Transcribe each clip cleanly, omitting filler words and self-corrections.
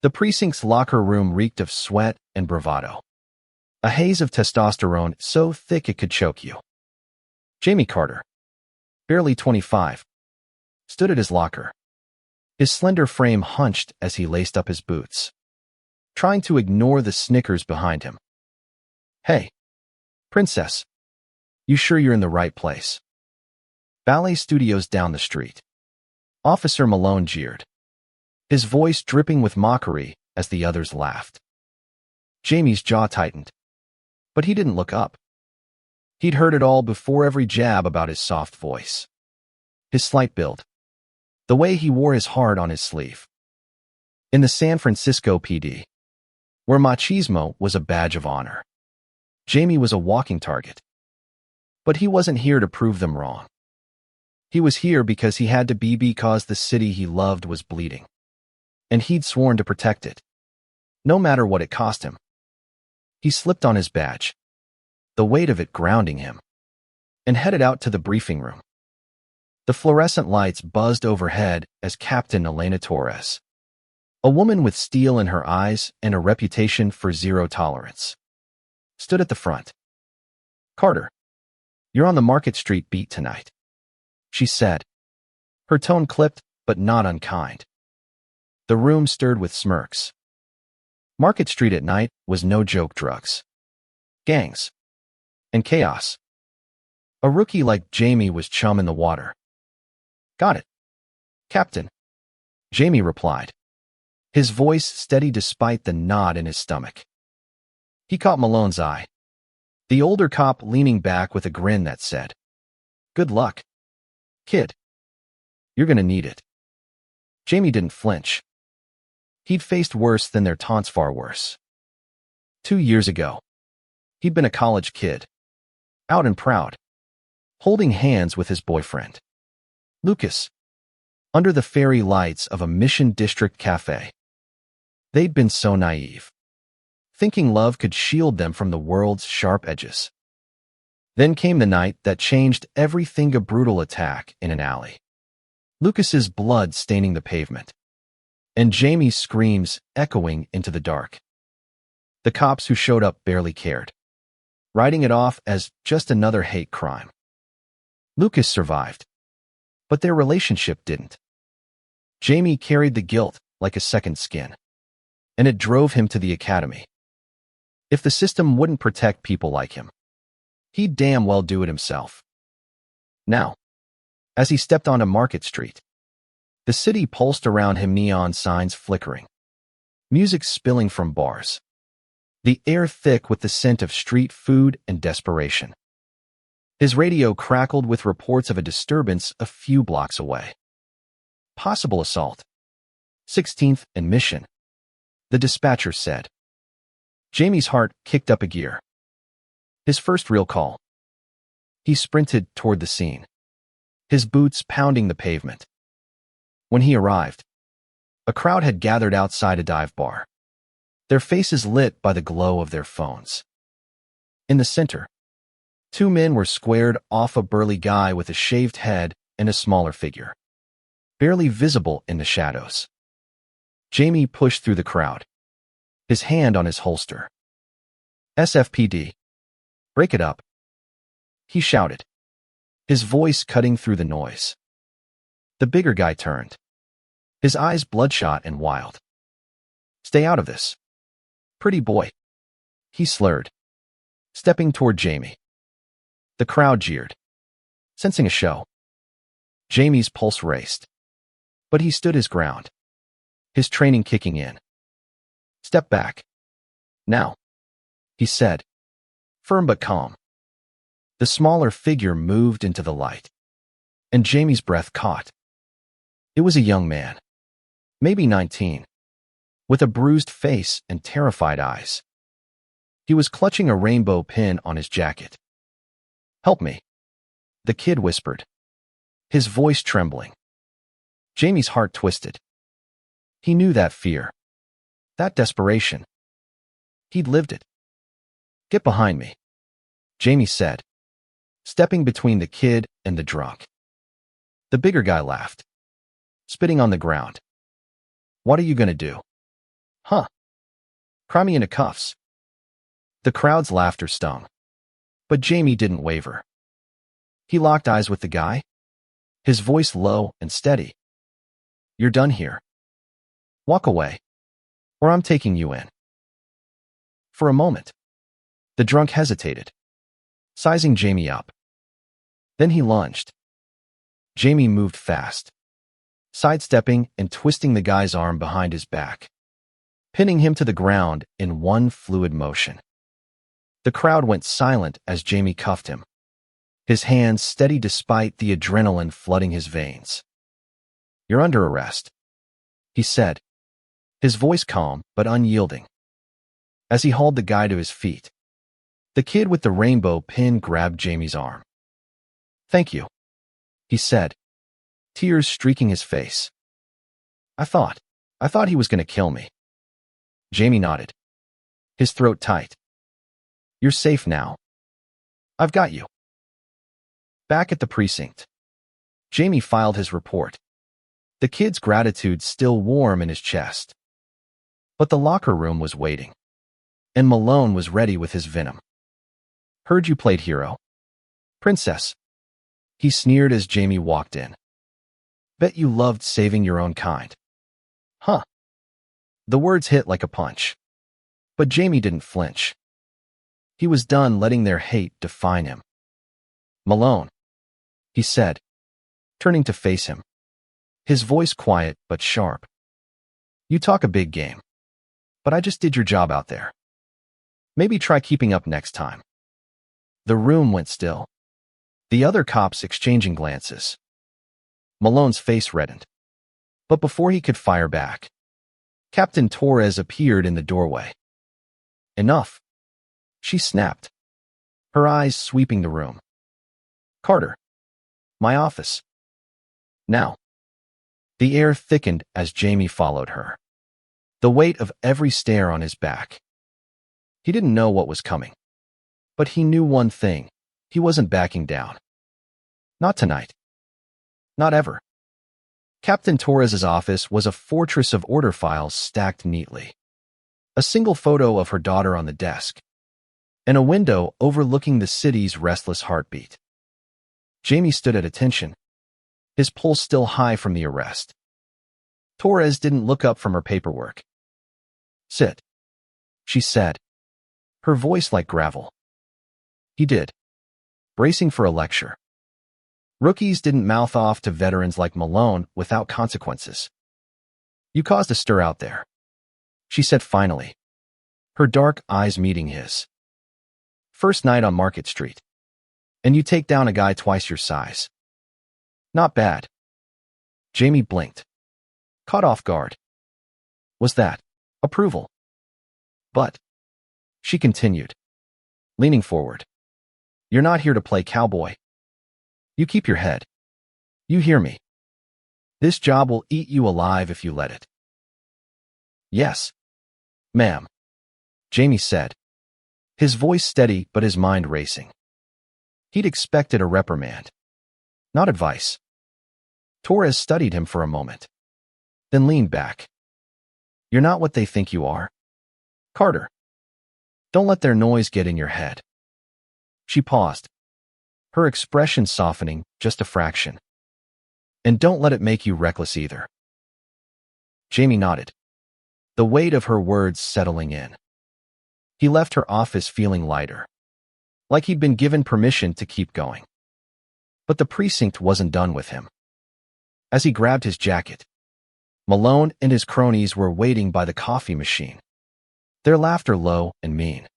The precinct's locker room reeked of sweat and bravado. A haze of testosterone so thick it could choke you. Jamie Carter, barely 25, stood at his locker. His slender frame hunched as he laced up his boots, trying to ignore the snickers behind him. "Hey, princess, you sure you're in the right place?" Ballet studios down the street. Officer Malone jeered, his voice dripping with mockery as the others laughed. Jamie's jaw tightened, but he didn't look up. He'd heard it all before, every jab about his soft voice, his slight build, the way he wore his heart on his sleeve. In the San Francisco PD, where machismo was a badge of honor, Jamie was a walking target. But he wasn't here to prove them wrong. He was here because he had to be, because the city he loved was bleeding, and he'd sworn to protect it, no matter what it cost him. He slipped on his badge, the weight of it grounding him, and headed out to the briefing room. The fluorescent lights buzzed overhead as Captain Elena Torres, a woman with steel in her eyes and a reputation for zero tolerance, stood at the front. "Carter, you're on the Market Street beat tonight," she said, her tone clipped but not unkind. The room stirred with smirks. Market Street at night was no joke. Drugs, gangs, and chaos. A rookie like Jamie was chum in the water. "Got it, Captain," Jamie replied, his voice steady despite the knot in his stomach. He caught Malone's eye, the older cop leaning back with a grin that said, "Good luck, kid. You're gonna need it." Jamie didn't flinch. He'd faced worse than their taunts, far worse. 2 years ago, he'd been a college kid, out and proud, holding hands with his boyfriend, Lucas, under the fairy lights of a Mission District cafe. They'd been so naive, thinking love could shield them from the world's sharp edges. Then came the night that changed everything, a brutal attack in an alley. Lucas's blood staining the pavement, and Jamie's screams echoing into the dark. The cops who showed up barely cared, writing it off as just another hate crime. Lucas survived, but their relationship didn't. Jamie carried the guilt like a second skin, and it drove him to the academy. If the system wouldn't protect people like him, he'd damn well do it himself. Now, as he stepped onto Market Street, the city pulsed around him, neon signs flickering, music spilling from bars, the air thick with the scent of street food and desperation. His radio crackled with reports of a disturbance a few blocks away. "Possible assault. 16th and Mission," the dispatcher said. Jamie's heart kicked up a gear. His first real call. He sprinted toward the scene, his boots pounding the pavement. When he arrived, a crowd had gathered outside a dive bar, their faces lit by the glow of their phones. In the center, 2 men were squared off, a burly guy with a shaved head and a smaller figure, barely visible in the shadows. Jamie pushed through the crowd, his hand on his holster. "SFPD, break it up," he shouted, his voice cutting through the noise. The bigger guy turned, his eyes bloodshot and wild. "Stay out of this, pretty boy," he slurred, stepping toward Jamie. The crowd jeered, sensing a show. Jamie's pulse raced, but he stood his ground, his training kicking in. "Step back. Now," he said, firm but calm. The smaller figure moved into the light, and Jamie's breath caught. It was a young man, maybe 19, with a bruised face and terrified eyes. He was clutching a rainbow pin on his jacket. "Help me," the kid whispered, his voice trembling. Jamie's heart twisted. He knew that fear, that desperation. He'd lived it. "Get behind me," Jamie said, stepping between the kid and the drunk. The bigger guy laughed, spitting on the ground. "What are you gonna do?" Huh. Cry me into cuffs. The crowd's laughter stung. But Jamie didn't waver. He locked eyes with the guy, his voice low and steady. You're done here. Walk away, or I'm taking you in. For a moment, the drunk hesitated, sizing Jamie up. Then he lunged. Jamie moved fast, sidestepping and twisting the guy's arm behind his back, pinning him to the ground in one fluid motion. The crowd went silent as Jamie cuffed him, his hands steady despite the adrenaline flooding his veins. You're under arrest, he said, his voice calm but unyielding. As he hauled the guy to his feet, the kid with the rainbow pin grabbed Jamie's arm. Thank you, he said, tears streaking his face. I thought he was going to kill me. Jamie nodded, his throat tight. You're safe now. I've got you. Back at the precinct, Jamie filed his report, the kid's gratitude still warm in his chest. But the locker room was waiting, and Malone was ready with his venom. Heard you played hero. Princess, he sneered as Jamie walked in. Bet you loved saving your own kind. Huh. The words hit like a punch. But Jamie didn't flinch. He was done letting their hate define him. Malone, he said, turning to face him, his voice quiet but sharp. You talk a big game, but I just did your job out there. Maybe try keeping up next time. The room went still, the other cops exchanging glances. Malone's face reddened, but before he could fire back, Captain Torres appeared in the doorway. Enough, she snapped, her eyes sweeping the room. Carter, my office. Now. The air thickened as Jamie followed her, the weight of every stare on his back. He didn't know what was coming, but he knew one thing: he wasn't backing down. Not tonight. Not ever. Captain Torres's office was a fortress of order files stacked neatly. A single photo of her daughter on the desk, and a window overlooking the city's restless heartbeat. Jamie stood at attention, his pulse still high from the arrest. Torres didn't look up from her paperwork. Sit, she said, her voice like gravel. He did, bracing for a lecture. Rookies didn't mouth off to veterans like Malone without consequences. You caused a stir out there, she said finally, her dark eyes meeting his. First night on Market Street, and you take down a guy twice your size. Not bad. Jamie blinked, caught off guard. Was that approval? But, she continued, leaning forward, you're not here to play cowboy. You keep your head. You hear me. This job will eat you alive if you let it. Yes, ma'am, Jamie said, his voice steady but his mind racing. He'd expected a reprimand, not advice. Torres studied him for a moment, then leaned back. You're not what they think you are, Carter. Don't let their noise get in your head. She paused, her expression softening just a fraction. And don't let it make you reckless either. Jamie nodded, the weight of her words settling in. He left her office feeling lighter, like he'd been given permission to keep going. But the precinct wasn't done with him. As he grabbed his jacket, Malone and his cronies were waiting by the coffee machine, their laughter low and mean.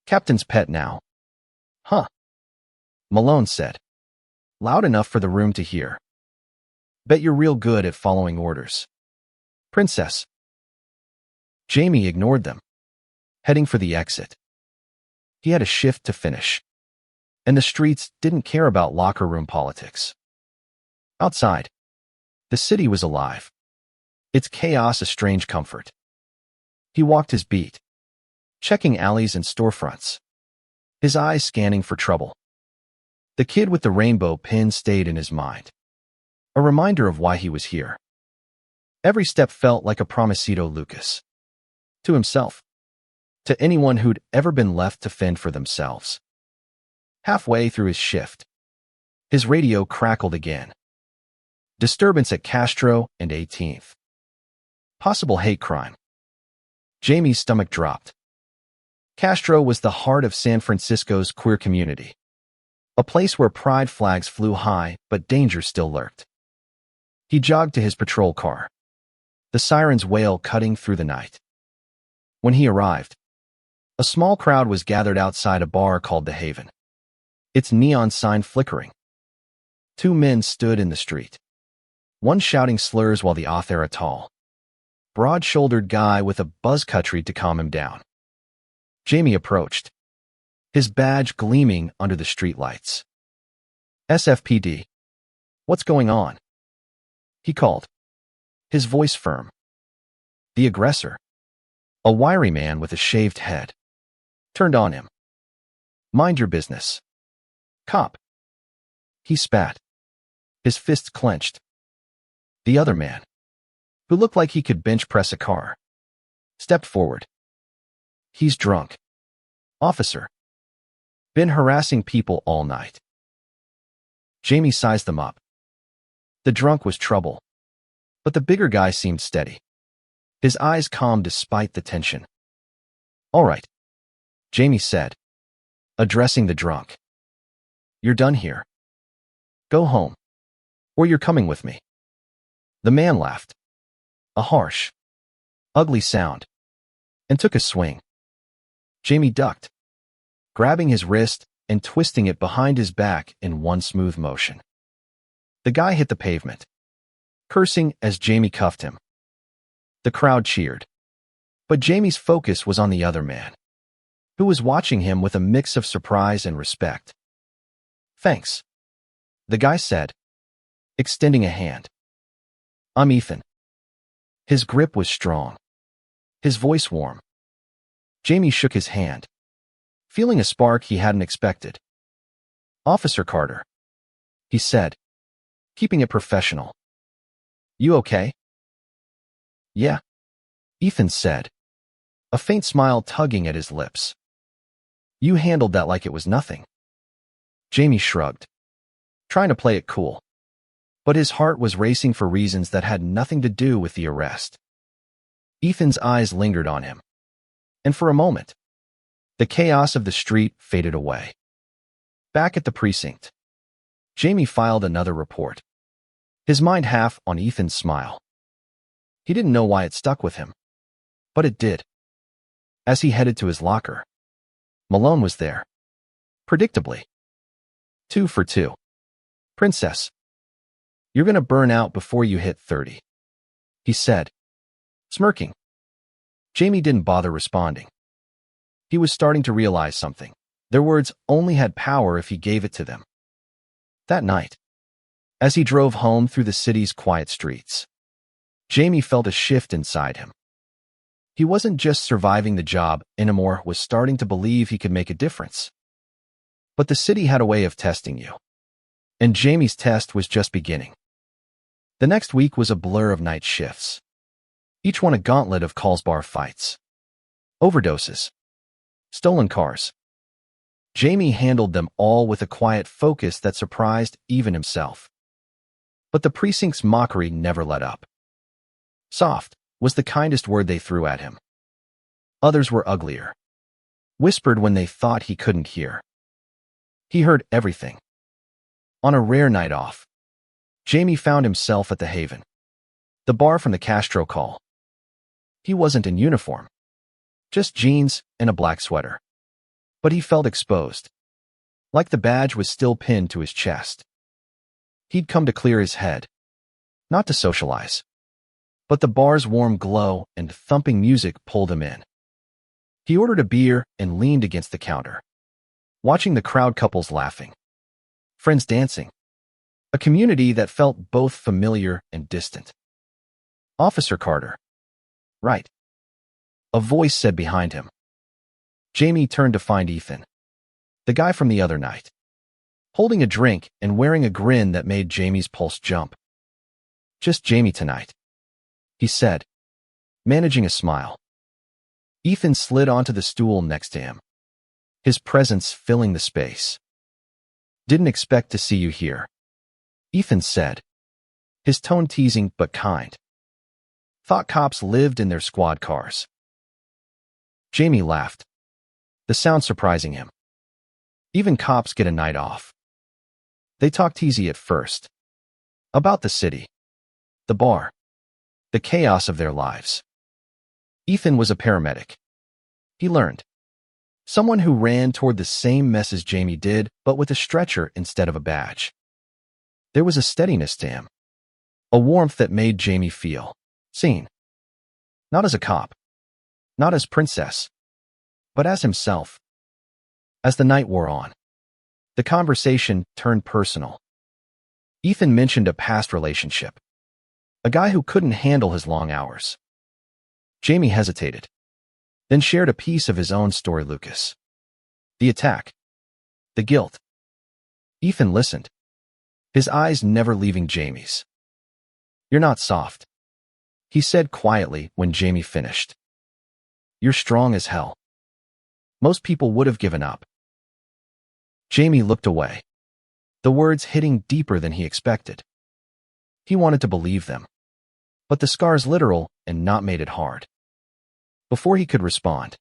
Captain's pet now. Huh, Malone said, loud enough for the room to hear. Bet you're real good at following orders. Princess. Jamie ignored them, heading for the exit. He had a shift to finish, and the streets didn't care about locker room politics. Outside, the city was alive, its chaos a strange comfort. He walked his beat, checking alleys and storefronts, his eyes scanning for trouble. The kid with the rainbow pin stayed in his mind, a reminder of why he was here. Every step felt like a promisito Lucas. To himself. To anyone who'd ever been left to fend for themselves. Halfway through his shift, his radio crackled again. Disturbance at Castro and 18th. Possible hate crime. Jamie's stomach dropped. Castro was the heart of San Francisco's queer community. A place where pride flags flew high, but danger still lurked. He jogged to his patrol car, the siren's wail cutting through the night. When he arrived, a small crowd was gathered outside a bar called The Haven, its neon sign flickering. Two men stood in the street, one shouting slurs while the other, a tall, broad-shouldered guy with a buzz cut tried to calm him down. Jamie approached, his badge gleaming under the streetlights. SFPD. What's going on? He called, his voice firm. The aggressor, a wiry man with a shaved head, turned on him. Mind your business. Cop. He spat, his fists clenched. The other man, who looked like he could bench press a car, stepped forward. He's drunk. Officer. Been harassing people all night. Jamie sized them up. The drunk was trouble, but the bigger guy seemed steady. His eyes calm despite the tension. All right, Jamie said, addressing the drunk. You're done here. Go home, or you're coming with me. The man laughed, a harsh, ugly sound, and took a swing. Jamie ducked, grabbing his wrist and twisting it behind his back in one smooth motion. The guy hit the pavement, cursing as Jamie cuffed him. The crowd cheered, but Jamie's focus was on the other man, who was watching him with a mix of surprise and respect. Thanks, the guy said, extending a hand. I'm Ethan. His grip was strong, his voice warm. Jamie shook his hand, feeling a spark he hadn't expected. Officer Carter, he said, keeping it professional. You okay? Yeah, Ethan said, a faint smile tugging at his lips. You handled that like it was nothing. Jamie shrugged, trying to play it cool, but his heart was racing for reasons that had nothing to do with the arrest. Ethan's eyes lingered on him, and for a moment, the chaos of the street faded away. Back at the precinct, Jamie filed another report, his mind half on Ethan's smile. He didn't know why it stuck with him, but it did. As he headed to his locker, Malone was there, predictably. 2 for 2. Princess, you're gonna burn out before you hit 30, he said, smirking. Jamie didn't bother responding. He was starting to realize something. Their words only had power if he gave it to them. That night, as he drove home through the city's quiet streets, Jamie felt a shift inside him. He wasn't just surviving the job anymore, was starting to believe he could make a difference. But the city had a way of testing you, and Jamie's test was just beginning. The next week was a blur of night shifts, each one a gauntlet of calls, bar fights, overdoses, stolen cars. Jamie handled them all with a quiet focus that surprised even himself. But the precinct's mockery never let up. Soft was the kindest word they threw at him. Others were uglier, whispered when they thought he couldn't hear. He heard everything. On a rare night off, Jamie found himself at the Haven, the bar from the Castro call. He wasn't in uniform, just jeans and a black sweater. But he felt exposed, like the badge was still pinned to his chest. He'd come to clear his head, not to socialize. But the bar's warm glow and thumping music pulled him in. He ordered a beer and leaned against the counter, watching the crowd, couples laughing, friends dancing, a community that felt both familiar and distant. Officer Carter. Right. A voice said behind him. Jamie turned to find Ethan, the guy from the other night, holding a drink and wearing a grin that made Jamie's pulse jump. Just Jamie tonight, he said, managing a smile. Ethan slid onto the stool next to him, his presence filling the space. "Didn't expect to see you here," Ethan said, his tone teasing but kind. "Thought cops lived in their squad cars." Jamie laughed, the sound surprising him. Even cops get a night off. They talked easy at first. About the city, the bar, the chaos of their lives. Ethan was a paramedic. He learned. Someone who ran toward the same mess as Jamie did, but with a stretcher instead of a badge. There was a steadiness to him, a warmth that made Jamie feel seen. Not as a cop, not as princess, but as himself. As the night wore on, the conversation turned personal. Ethan mentioned a past relationship, a guy who couldn't handle his long hours. Jamie hesitated, then shared a piece of his own story. Lucas. The attack. The guilt. Ethan listened, his eyes never leaving Jamie's. "You're not soft," he said quietly when Jamie finished. "You're strong as hell. Most people would have given up." Jamie looked away, the words hitting deeper than he expected. He wanted to believe them, but the scar's literal and not made it hard. Before he could respond,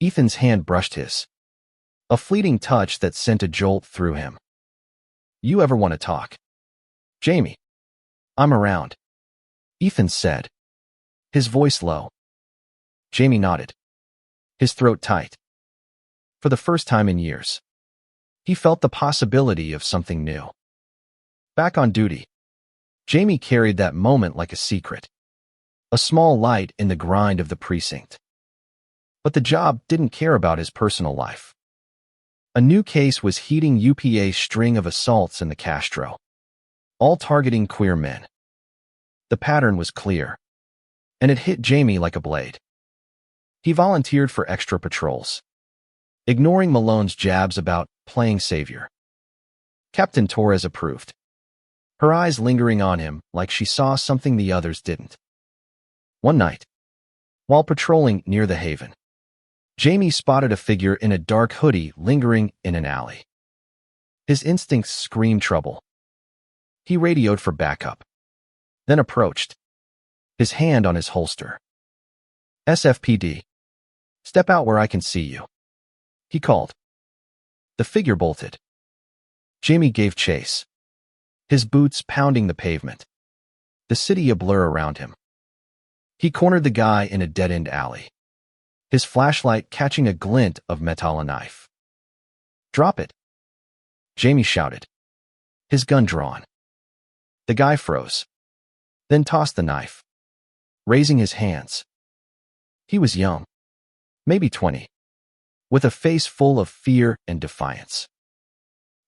Ethan's hand brushed his, a fleeting touch that sent a jolt through him. "You ever want to talk, Jamie? I'm around," Ethan said, his voice low. Jamie nodded, his throat tight. For the first time in years, he felt the possibility of something new. Back on duty, Jamie carried that moment like a secret, a small light in the grind of the precinct. But the job didn't care about his personal life. A new case was heating up a string of assaults in the Castro, all targeting queer men. The pattern was clear, and it hit Jamie like a blade. He volunteered for extra patrols, ignoring Malone's jabs about playing savior. Captain Torres approved, her eyes lingering on him like she saw something the others didn't. One night, while patrolling near the Haven, Jamie spotted a figure in a dark hoodie lingering in an alley. His instincts screamed trouble. He radioed for backup, then approached, his hand on his holster. "SFPD, step out where I can see you," he called. The figure bolted. Jamie gave chase, his boots pounding the pavement, the city a blur around him. He cornered the guy in a dead-end alley, his flashlight catching a glint of metal knife. "Drop it," Jamie shouted, his gun drawn. The guy froze, then tossed the knife, raising his hands. He was young, maybe 20, with a face full of fear and defiance.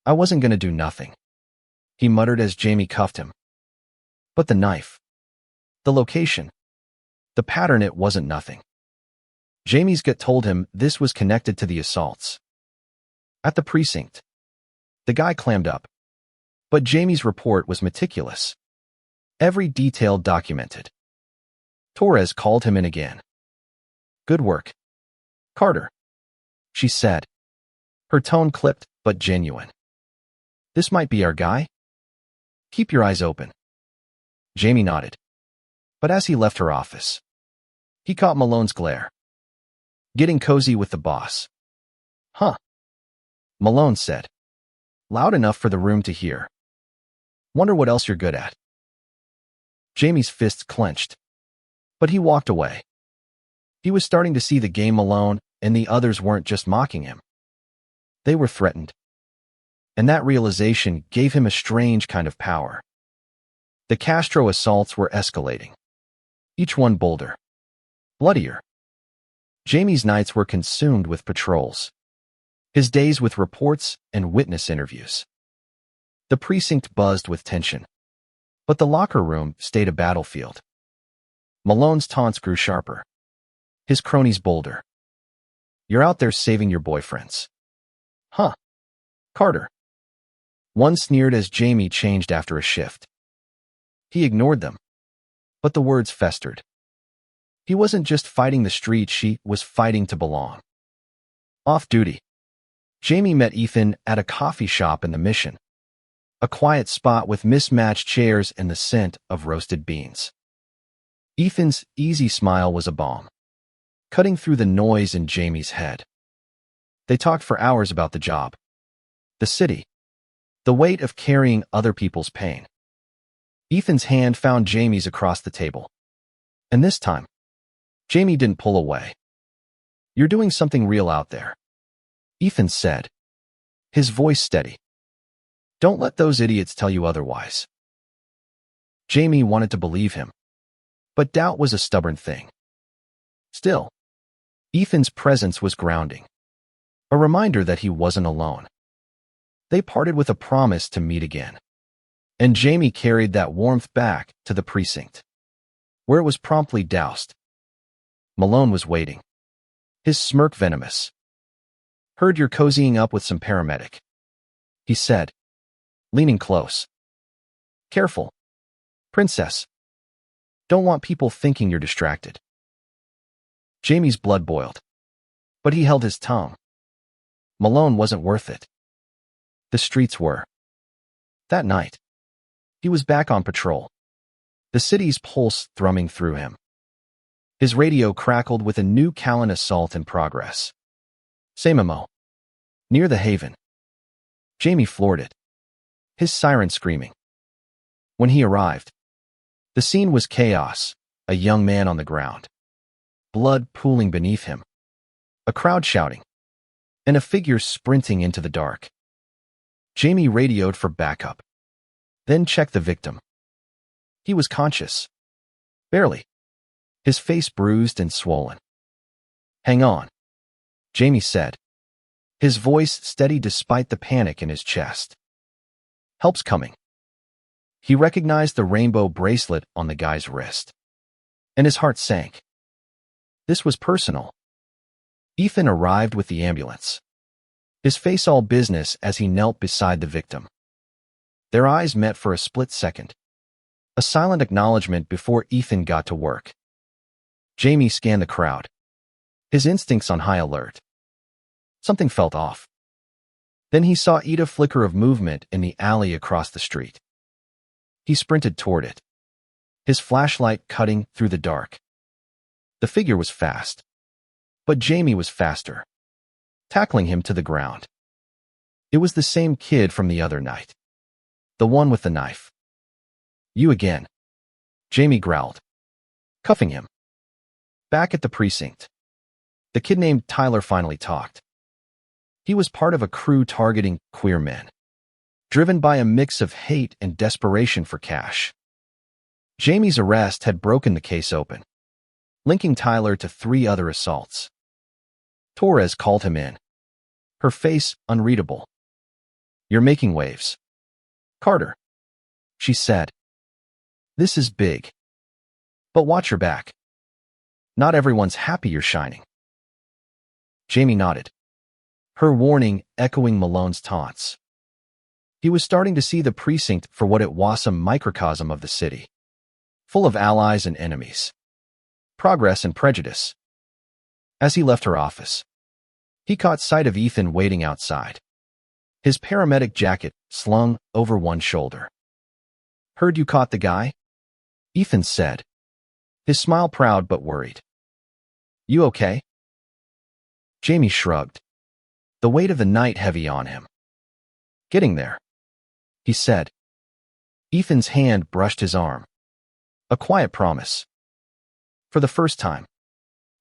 "I wasn't going to do nothing," he muttered as Jamie cuffed him. But the knife, the location, the pattern, it wasn't nothing. Jamie's gut told him this was connected to the assaults. At the precinct, the guy clammed up, but Jamie's report was meticulous, every detail documented. Torres called him in again. "Good work, Carter," she said, her tone clipped but genuine. "This might be our guy? Keep your eyes open." Jamie nodded, but as he left her office, he caught Malone's glare. "Getting cozy with the boss." "Huh," Malone said, loud enough for the room to hear. "Wonder what else you're good at." Jamie's fists clenched, but he walked away. He was starting to see the game Malone and the others weren't just mocking him. They were threatened. And that realization gave him a strange kind of power. The Castro assaults were escalating, each one bolder, bloodier. Jamie's nights were consumed with patrols, his days with reports and witness interviews. The precinct buzzed with tension, but the locker room stayed a battlefield. Malone's taunts grew sharper, his cronies bolder. "You're out there saving your boyfriends." "Huh, Carter." One sneered as Jamie changed after a shift. He ignored them, but the words festered. He wasn't just fighting the street, she was fighting to belong. Off duty, Jamie met Ethan at a coffee shop in the Mission, a quiet spot with mismatched chairs and the scent of roasted beans. Ethan's easy smile was a balm, cutting through the noise in Jamie's head. They talked for hours about the job, the city, the weight of carrying other people's pain. Ethan's hand found Jamie's across the table. And this time, Jamie didn't pull away. "You're doing something real out there," Ethan said, his voice steady. "Don't let those idiots tell you otherwise." Jamie wanted to believe him, but doubt was a stubborn thing. Still, Ethan's presence was grounding, a reminder that he wasn't alone. They parted with a promise to meet again, and Jamie carried that warmth back to the precinct, where it was promptly doused. Malone was waiting, his smirk venomous. "Heard you're cozying up with some paramedic," he said, leaning close. "Careful, princess. Don't want people thinking you're distracted." Jamie's blood boiled, but he held his tongue. Malone wasn't worth it. The streets were. That night, he was back on patrol, the city's pulse thrumming through him. His radio crackled with a new Callan assault in progress. Same MO. Near the Haven. Jamie floored it, his siren screaming. When he arrived, the scene was chaos, a young man on the ground, blood pooling beneath him, a crowd shouting, and a figure sprinting into the dark. Jamie radioed for backup, then checked the victim. He was conscious. Barely. His face bruised and swollen. "Hang on," Jamie said, his voice steady despite the panic in his chest. "Help's coming." He recognized the rainbow bracelet on the guy's wrist, and his heart sank. This was personal. Ethan arrived with the ambulance, his face all business as he knelt beside the victim. Their eyes met for a split second, a silent acknowledgement before Ethan got to work. Jamie scanned the crowd, his instincts on high alert. Something felt off. Then he saw a flicker of movement in the alley across the street. He sprinted toward it, his flashlight cutting through the dark. The figure was fast, but Jamie was faster, tackling him to the ground. It was the same kid from the other night, the one with the knife. "You again," Jamie growled, cuffing him. Back at the precinct, the kid named Tyler finally talked. He was part of a crew targeting queer men, driven by a mix of hate and desperation for cash. Jamie's arrest had broken the case open, linking Tyler to 3 other assaults. Torres called him in, her face unreadable. "You're making waves, Carter," she said. "This is big. But watch your back. Not everyone's happy you're shining." Jamie nodded, her warning echoing Malone's taunts. He was starting to see the precinct for what it was, a microcosm of the city, full of allies and enemies, progress and prejudice. As he left her office, he caught sight of Ethan waiting outside, his paramedic jacket slung over one shoulder. "Heard you caught the guy?" Ethan said, his smile proud but worried. "You okay?" Jamie shrugged, the weight of the night heavy on him. "Getting there," he said. Ethan's hand brushed his arm, a quiet promise. For the first time,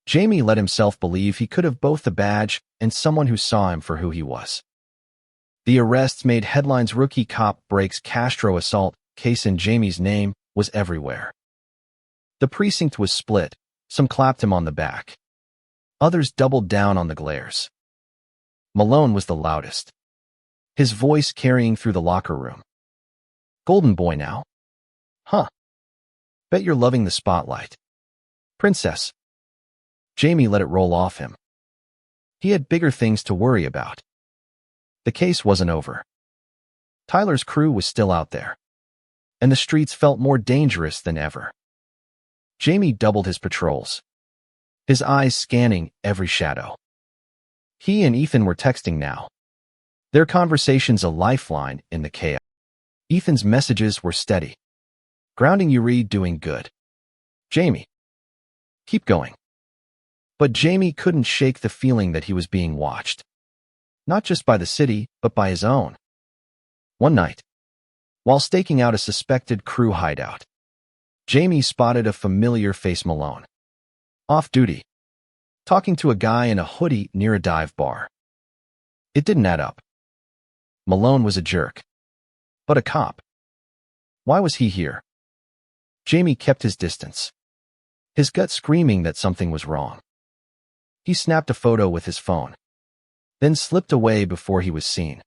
Jamie let himself believe he could have both the badge and someone who saw him for who he was. The arrests made headlines. Rookie cop breaks Castro assault case in Jamie's name was everywhere. The precinct was split. Some clapped him on the back. Others doubled down on the glares. Malone was the loudest, his voice carrying through the locker room. "Golden boy now? Huh. Bet you're loving the spotlight, princess." Jamie let it roll off him. He had bigger things to worry about. The case wasn't over. Tyler's crew was still out there, and the streets felt more dangerous than ever. Jamie doubled his patrols, his eyes scanning every shadow. He and Ethan were texting now, their conversations a lifeline in the chaos. Ethan's messages were steady. Grounding Yuri, doing good. Jamie. Keep going. But Jamie couldn't shake the feeling that he was being watched. Not just by the city, but by his own. One night, while staking out a suspected crew hideout, Jamie spotted a familiar face: Malone. Off duty, talking to a guy in a hoodie near a dive bar. It didn't add up. Malone was a jerk. But a cop. Why was he here? Jamie kept his distance, his gut screaming that something was wrong. He snapped a photo with his phone, then slipped away before he was seen.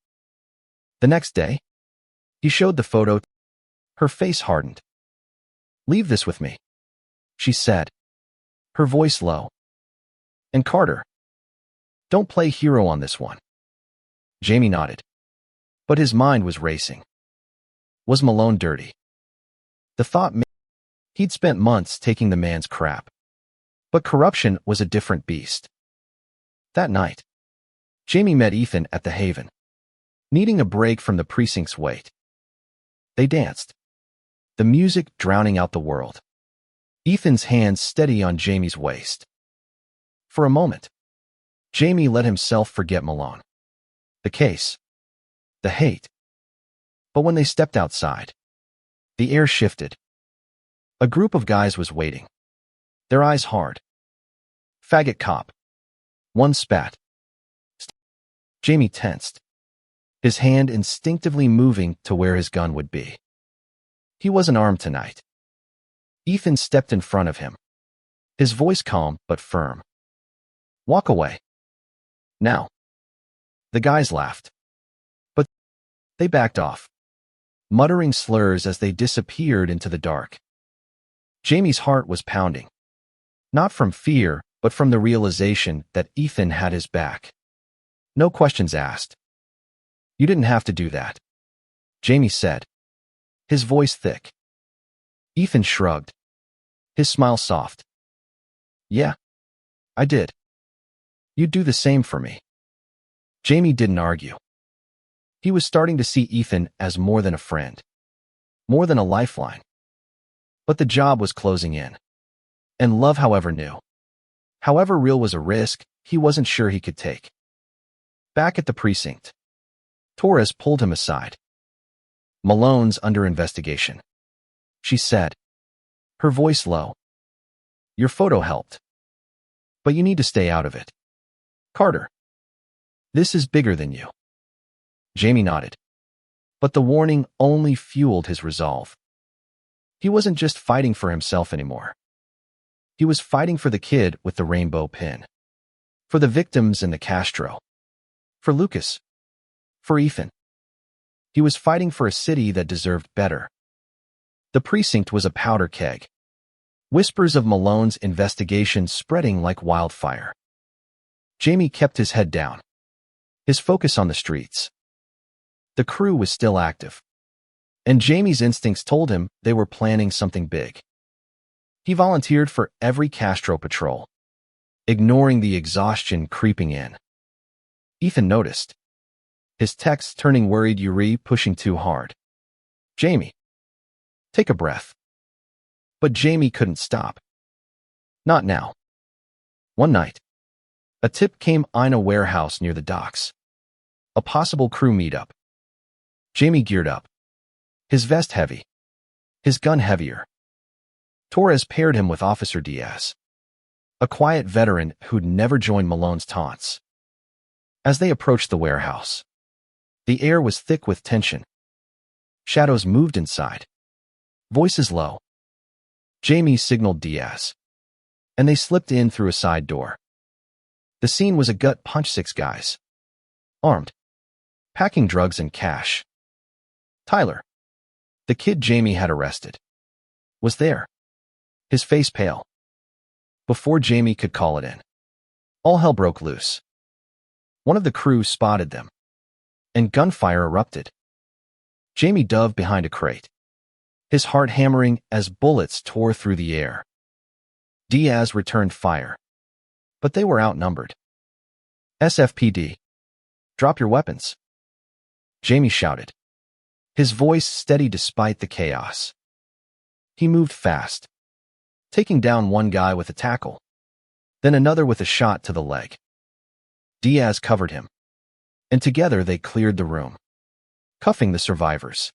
The next day, he showed the photo. Her face hardened. "Leave this with me," she said, her voice low. "And Carter, don't play hero on this one." Jamie nodded, but his mind was racing. Was Malone dirty? The thought made he'd spent months taking the man's crap. But corruption was a different beast. That night, Jamie met Ethan at the Haven, needing a break from the precinct's weight. They danced, the music drowning out the world, Ethan's hands steady on Jamie's waist. For a moment, Jamie let himself forget Malone, the case, the hate. But when they stepped outside, the air shifted. A group of guys was waiting, their eyes hard. "Faggot cop." One spat. Jamie tensed, his hand instinctively moving to where his gun would be. He wasn't armed tonight. Ethan stepped in front of him, his voice calm but firm. "Walk away. Now." The guys laughed, but they backed off, muttering slurs as they disappeared into the dark. Jamie's heart was pounding, not from fear, but from the realization that Ethan had his back. No questions asked. "You didn't have to do that," Jamie said, his voice thick. Ethan shrugged, his smile soft. "Yeah, I did. You'd do the same for me." Jamie didn't argue. He was starting to see Ethan as more than a friend, more than a lifeline. But the job was closing in, and love, however new, however real, was a risk he wasn't sure he could take. Back at the precinct, Torres pulled him aside. "Malone's under investigation," she said, her voice low. "Your photo helped, but you need to stay out of it. Carter, this is bigger than you." Jamie nodded, but the warning only fueled his resolve. He wasn't just fighting for himself anymore. He was fighting for the kid with the rainbow pin, for the victims in the Castro, for Lucas, for Ethan. He was fighting for a city that deserved better. The precinct was a powder keg, whispers of Malone's investigation spreading like wildfire. Jamie kept his head down, his focus on the streets. The crew was still active, and Jamie's instincts told him they were planning something big. He volunteered for every Castro patrol, ignoring the exhaustion creeping in. Ethan noticed, his texts turning worried. "Yuri pushing too hard. Jamie, take a breath." But Jamie couldn't stop. Not now. One night, a tip came in a warehouse near the docks. A possible crew meetup. Jamie geared up, his vest heavy, his gun heavier. Torres paired him with Officer Diaz, a quiet veteran who'd never joined Malone's taunts. As they approached the warehouse, the air was thick with tension. Shadows moved inside, voices low. Jamie signaled Diaz, and they slipped in through a side door. The scene was a gut punch. 6 guys, armed, packing drugs and cash. Tyler, the kid Jamie had arrested, was there, his face pale. Before Jamie could call it in, all hell broke loose. One of the crew spotted them, and gunfire erupted. Jamie dove behind a crate, his heart hammering as bullets tore through the air. Diaz returned fire, but they were outnumbered. SFPD, drop your weapons, Jamie shouted, his voice steady despite the chaos. He moved fast, taking down one guy with a tackle, then another with a shot to the leg. Diaz covered him, and together they cleared the room, cuffing the survivors.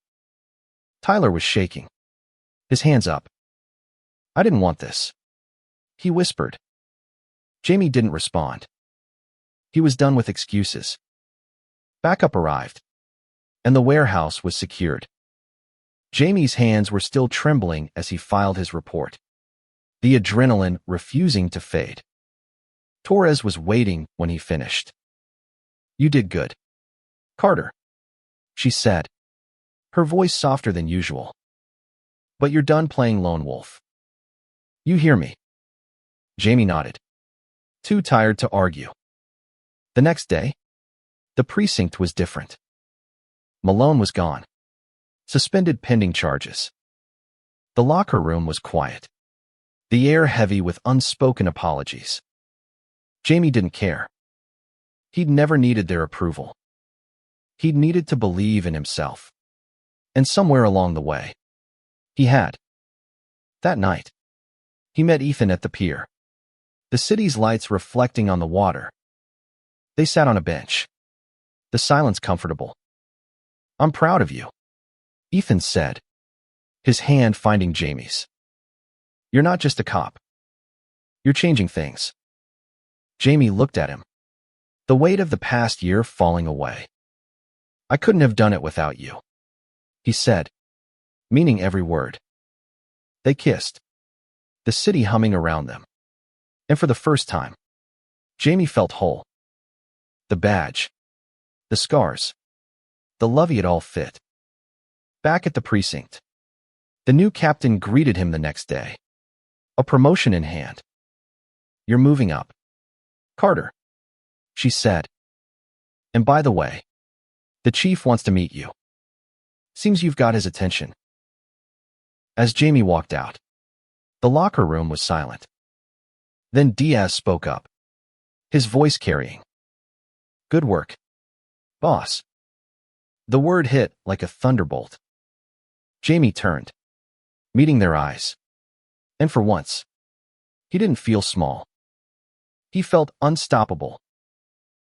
Tyler was shaking, his hands up. I didn't want this, he whispered. Jamie didn't respond. He was done with excuses. Backup arrived, and the warehouse was secured. Jamie's hands were still trembling as he filed his report, the adrenaline refusing to fade. Torres was waiting when he finished. You did good, Carter, she said, her voice softer than usual. But you're done playing lone wolf. You hear me? Jamie nodded, too tired to argue. The next day, the precinct was different. Malone was gone, suspended pending charges. The locker room was quiet, the air heavy with unspoken apologies. Jamie didn't care. He'd never needed their approval. He'd needed to believe in himself. And somewhere along the way, he had. That night, he met Ethan at the pier, the city's lights reflecting on the water. They sat on a bench, the silence comfortable. I'm proud of you, Ethan said, his hand finding Jamie's. You're not just a cop. You're changing things. Jamie looked at him, the weight of the past year falling away. I couldn't have done it without you, he said, meaning every word. They kissed, the city humming around them. And for the first time, Jamie felt whole. The badge, the scars, the love it all fit. Back at the precinct, the new captain greeted him the next day, a promotion in hand. You're moving up, Carter, she said. And by the way, the chief wants to meet you. Seems you've got his attention. As Jamie walked out, the locker room was silent. Then Diaz spoke up, his voice carrying. Good work, boss. The word hit like a thunderbolt. Jamie turned, meeting their eyes. And for once, he didn't feel small. He felt unstoppable.